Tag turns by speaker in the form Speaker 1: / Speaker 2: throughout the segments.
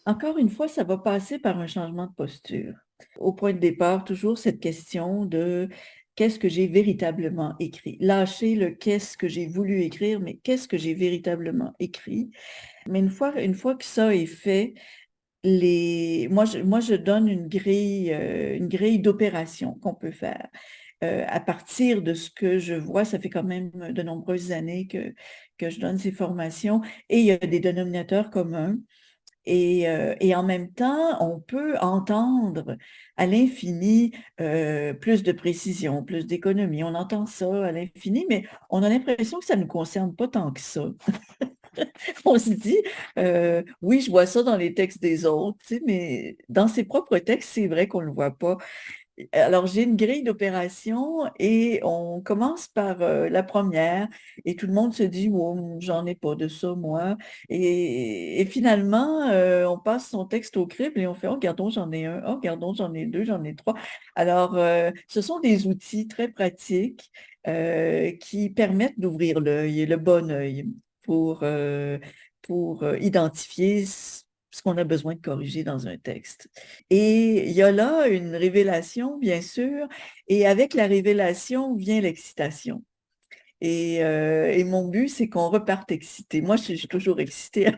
Speaker 1: Encore une fois, ça va passer par un changement de posture. Au point de départ, toujours cette question de qu'est-ce que j'ai véritablement écrit? Lâcher le qu'est-ce que j'ai voulu écrire, mais qu'est-ce que j'ai véritablement écrit? Mais une fois que ça est fait, moi, je donne une grille d'opération qu'on peut faire. À partir de ce que je vois, ça fait quand même de nombreuses années que je donne ces formations et il y a des dénominateurs communs. Et en même temps, on peut entendre à l'infini plus de précision, plus d'économie. On entend ça à l'infini, mais on a l'impression que ça ne nous concerne pas tant que ça. On se dit, oui, je vois ça dans les textes des autres, tu sais, mais dans ses propres textes, c'est vrai qu'on ne le voit pas. Alors, j'ai une grille d'opération et on commence par la première et tout le monde se dit, oh, j'en ai pas de ça, moi. Et finalement, on passe son texte au crible et on fait, oh, regardons, j'en ai un, oh, regardons, j'en ai deux, j'en ai trois. Alors, ce sont des outils très pratiques qui permettent d'ouvrir l'œil, le bon œil pour, euh, pour identifier ce qu'on a besoin de corriger dans un texte. Et il y a là une révélation, bien sûr, et avec la révélation vient l'excitation. Et mon but, c'est qu'on reparte excité. Moi, je suis toujours excitée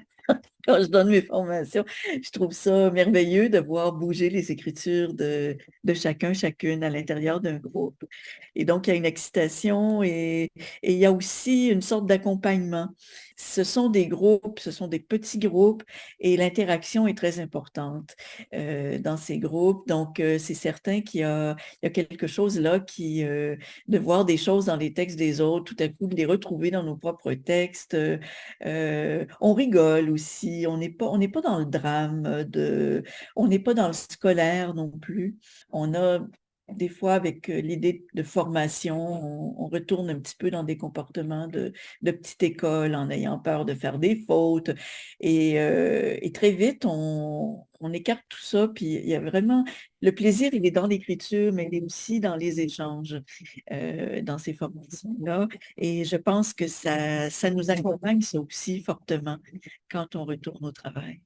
Speaker 1: quand je donne mes formations. Je trouve ça merveilleux de voir bouger les écritures de chacun, chacune à l'intérieur d'un groupe. Et donc, il y a une excitation et il y a aussi une sorte d'accompagnement. Ce sont des groupes, ce sont des petits groupes et l'interaction est très importante dans ces groupes. Donc, c'est certain il y a quelque chose là de voir des choses dans les textes des autres, tout à coup de les retrouver dans nos propres textes. On rigole aussi, on n'est pas dans le drame, on n'est pas dans le scolaire non plus. On a des fois, avec l'idée de formation, on retourne un petit peu dans des comportements de petite école en ayant peur de faire des fautes. Et très vite, on écarte tout ça. Puis il y a vraiment, le plaisir, il est dans l'écriture, mais il est aussi dans les échanges, dans ces formations-là. Et je pense que ça nous accompagne, ça aussi, fortement quand on retourne au travail.